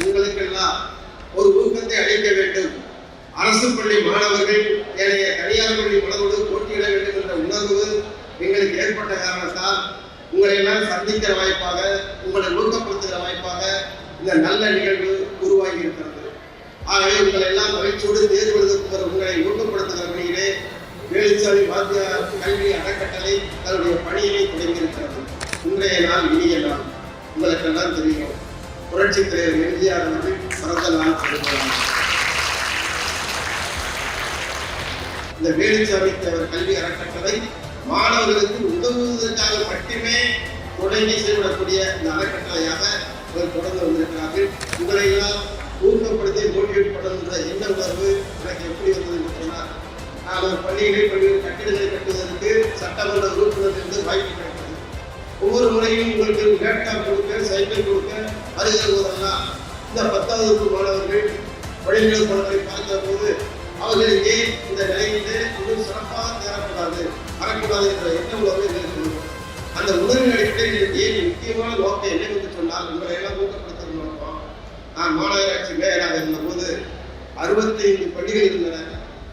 உங்களுக்கெல்லாம் ஒரு ஊக்கத்தை அளிக்க வேண்டும். அரசு பள்ளி மாணவர்கள் ஏனைய தனியார் பள்ளி மாணவர்களோடு போட்டியிட வேண்டும் என்ற உணர்வு எங்களுக்கு ஏற்பட்ட காரணத்தால் உங்களை எல்லாம் சந்திக்கிற வாய்ப்பாக, உங்களை ஊக்கப்படுத்துகிற வாய்ப்பாக இந்த நல்ல நிகழ்வு உருவாகி இருக்கிறது. ஆகவே உங்களை எல்லாம் மகிழ்ச்சியோடு தேர்வு எழுத உங்களை ஊக்கப்படுத்துகிற பணியிலே வேலுச்சாமி வாத்தியார் கல்வி அறக்கட்டளை தன்னுடைய பணியினை தொடங்கியிருக்கிறது. இன்றைய நாள் இனிய நாள். உங்களுக்கெல்லாம் தெரியும், புரட்சித் தலைவர் எம்ஜிஆர் அவர்கள் பிறந்த நாள் சொல்லுவாங்க. இந்த வேலுச்சாமி தேவர் கல்வி அறக்கட்டளை மாணவர்களுக்கு உதவுவதற்காக மட்டுமே தொடங்கி செயல்படக்கூடிய இந்த அறக்கட்டளையாக தொடர்ந்து வந்திருக்கிறார்கள். உங்களை எல்லாம் ஊக்கப்படுத்தி மோட்டிவேட் பண்ணுகின்ற என்ன உணர்வு எனக்கு எப்படி வந்தது என்று சொன்னார். நான் ஒரு பள்ளியிலே கட்டிடங்களை கட்டுவதற்கு சட்டமன்ற உறுப்பினர் என்று வாய்ப்பு கிடைத்தது. ஒவ்வொரு முறையும் உங்களுக்கு லேப்டாப் கொடுக்க, சைக்கிள் கொடுக்க வருகிற போதெல்லாம் இந்த 10வது வகுப்பு மாணவர்கள் வழிநிலை படங்களை பார்க்கிற போது அவர்களுக்கு இந்த நிலையிலே இன்னும் சிறப்பாக தேரக்கூடாது, வரக்கூடாது என்ற எண்ண உணர்வை எங்களுக்கு அந்த உணர்வின் அடிப்படையில் ஏன் முக்கியமான நோக்கம் என்னவென்று சொன்னால் உங்களை எல்லாம் ஊக்கப்படுத்த நோக்கம். நான் மாநகராட்சி மேயராக இருந்த போது 65 பள்ளிகள் இருந்தன.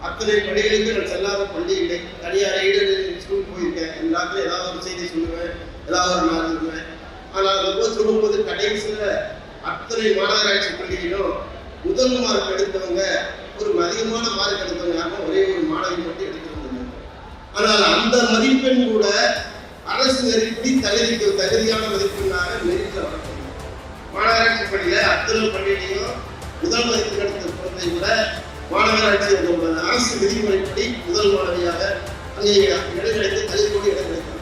அத்தனை பள்ளிகளுக்கு நான் செல்லாத பள்ளி இல்லை. தனியார் எய்டட் ஸ்கூல் போயிருக்கேன். எல்லாத்துலையும் ஏதாவது ஒரு செய்தி சொல்லுவேன், ஏதாவது ஒரு நாள் சொல்லுவேன். ஆனால் அந்த போது சொல்லும்போது கடைசியில் அத்தனை மாநகராட்சி பள்ளியிலும் முதல் மார்க் எடுத்தவங்க, ஒரு அதிகமான மார்க் எடுத்தவங்க யாரும் ஒரே ஒரு மாணவி மட்டும் எடுத்திருந்தாங்க. ஆனால் அந்த மதிப்பெண் கூட அரசு நெருக்கடி தகுதியான மதிப்பெண்ணாக மெரிட்டில் வரக்கூடிய மாநகராட்சி பள்ளியில அத்தனை பள்ளியிலையும் முதல் மதிப்பெண் எடுத்த குழந்தை கூட மாநகராட்சி அரசு விதிமுறைப்படி முதல் மாணவியாக அங்கே இடம் கிடைத்து தகுதியோடு இடம் கிடைத்தாங்க.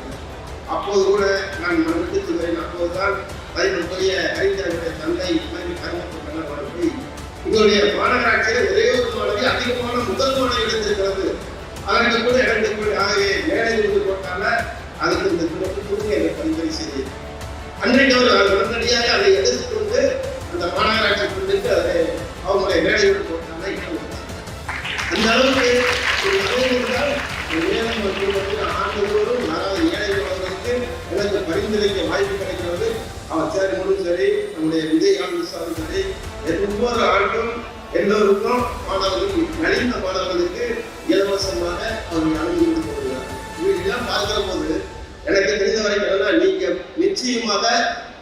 அப்போது கூட நான் மறுபடியும் சொல்கிறேன், அப்போதுதான் பெரிய அறிஞர்களுடைய தந்தை போய் எங்களுடைய மாநகராட்சியில் ஒரே ஒரு மாணவி அதிகமான முதல் மாணவி எடுத்திருக்கிறது, அதற்கு கூட இடங்கள் ஆகவே மேலே இருந்து போட்டால அதுக்கு இந்த கொடுத்து என்னை பரிந்துரை செய்து அன்றைக்கு அவர் உடனடியாக அதை எடுத்துக்கொண்டு அந்த மாநகராட்சி கொண்டு அதை அவங்களுடைய மேடையோடு போட்டாங்க. அந்த அளவுக்கு ஆண்டுதோறும் யாராவது ஏழை மாணவர்களுக்கு எனக்கு பரிந்துரைக்க வாய்ப்பு கிடைக்கிறது. அவர் சேரும்போதும் சரி, நம்முடைய விஜயகாந்த் சாரும் சரி, ஒவ்வொரு ஆண்டும் எல்லோருக்கும் மாணவர்கள் நலிந்த மாணவர்களுக்கு இலவசமாக அவர்கள் அனுமதி கொடுக்கிறார். இதெல்லாம் பார்க்கிற போது எனக்கு தெரிந்த வரைக்கும் நீங்க நிச்சயமாக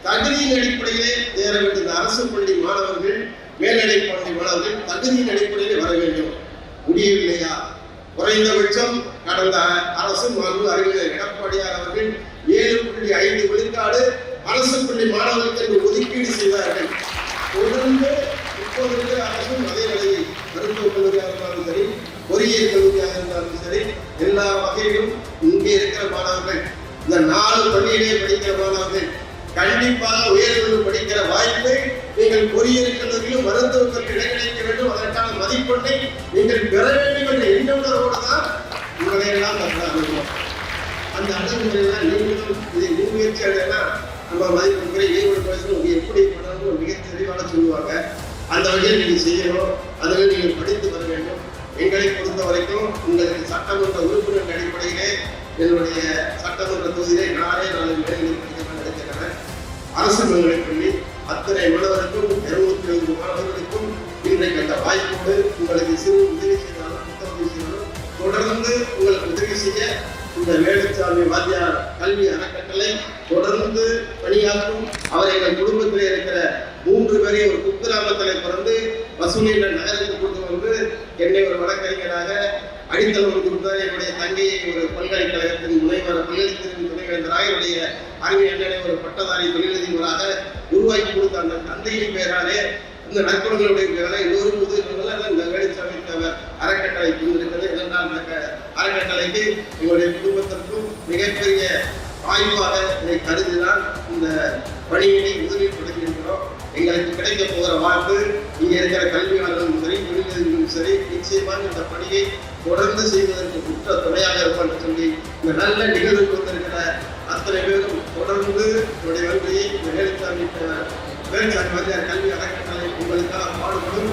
தகுதியின் அடிப்படையிலே சேர வேண்டிய அரசு பள்ளி மாணவர்கள், மேல்நிலை பள்ளி மாணவர்கள் தகுதியின் அடிப்படையில் வர வேண்டும். முடியவில்லையா? குறைந்தபட்சம் கடந்த அரசு மாண்பு அறிஞர் எடப்பாடியார் அவர்கள் 7.5 விழுக்காடு அரசு பள்ளி மாணவர்களுக்கு என்று ஒதுக்கீடு செய்தார்கள். தொடர்ந்து இப்போது இருக்கிற அரசும் அதே நிலையை, மருத்துவக் கல்லூரியாக இருந்தாலும் சரி, பொறியியல் கல்லூரியாக இருந்தாலும் சரி, எல்லா வகையிலும் இங்கே இருக்கிற மாணவர்கள், இந்த 4 பள்ளியிலே படிக்கிற மாணவர்கள் கண்டிப்பாக உயர்கல்வி படிக்கிற வாய்ப்பை நீங்கள் பொறியியல் கல்லூரியிலும் மருத்துவக் கல்வி இடைநிலைக்க வேண்டும். அதற்கான மதிப்பெண்ணை நீங்கள் பெற வேண்டும் என்ற எண்ண உணர்வோடு தான் உங்களை எல்லாம் தருகிறோம். அந்த அணுகுமுறையெல்லாம் நீங்களும் இதை முன்முயற்சி அடையா நம்ம மதிப்பு ஏழு பேசணும் எப்படி பண்ணணும் மிக தெளிவாக சொல்லுவாங்க. அந்த வகையில் நீங்கள் செய்யணும், அதில் நீங்கள் படித்து வர வேண்டும். எங்களை பொறுத்த வரைக்கும் உங்களுக்கு சட்டமன்ற உறுப்பினர் அடிப்படையிலே என்னுடைய சட்டமன்ற தொகுதியிலே 4 மேல்நிலை படிக்க நடக்கிறேன். அரசு மேல்நிலைப் பள்ளி அத்தனை மாணவருக்கும் 220 மாணவர்களுக்கும் இன்றைக்கு அந்த வாய்ப்போடு உங்களுக்கு சிறு உதவி செய்தாலும் புத்தகம் செய்தாலும் தொடர்ந்து உங்களுக்கு உதவி செய்ய இந்த வேலுச்சாமி வாத்தியார் கல்வி அறக்கட்டளை தொடர்ந்து பணியாற்றும். அவர் எங்கள் குடும்பத்தில் இருக்கிற 3 பேரை ஒரு குக்கிராமத்தில் பிறந்து வசூலியில் நகரத்துக்கு கொண்டு வந்து என்னை ஒரு வழக்கறிஞராக அடித்தளம் கொடுத்தார். என்னுடைய தங்கையை ஒரு பல்கலைக்கழகத்தின் முனைவர், பல்கலைக்கழகத்தின் துணைவேந்தராக, என்னுடைய அறிஞர் ஒரு பட்டதாரி தொழிலதிபராக உருவாக்கி கொடுத்த அந்த தந்தையின் பெயராலே இந்த நற்குணங்களுடைய பெயரால் எல்லோரும் உதவிகள் இந்த வேலுச்சாமி தேவர் அறக்கட்டளை கொண்டிருக்கிறது. 2ஆம் அறக்கட்டளைக்கு எங்களுடைய குடும்பத்திற்கும் மிகப்பெரிய வாய்ப்பாக இதை கருதிதான் இந்த பணியினை உதவிப்படுத்தியிருக்கிறோம். எங்களுக்கு கிடைக்க போகிற வாய்ப்பு இங்கே இருக்கிற கல்வியாளர்களும் சரி, தொழிலதிபர்களும் சரி, நிச்சயமாக இந்த பணியை தொடர்ந்து செய்வதற்கு குற்ற துணையாக இருப்பார் என்று சொல்லி இந்த நல்ல நிகழ்வுக்கு வந்திருக்கிற அத்தனை பேரும் தொடர்ந்து என்னுடைய வெற்றியை இந்த வேலுச்சாமி வாத்தியார் கல்வி அறக்கட்டளை உங்களுக்காக பாடுபடும்.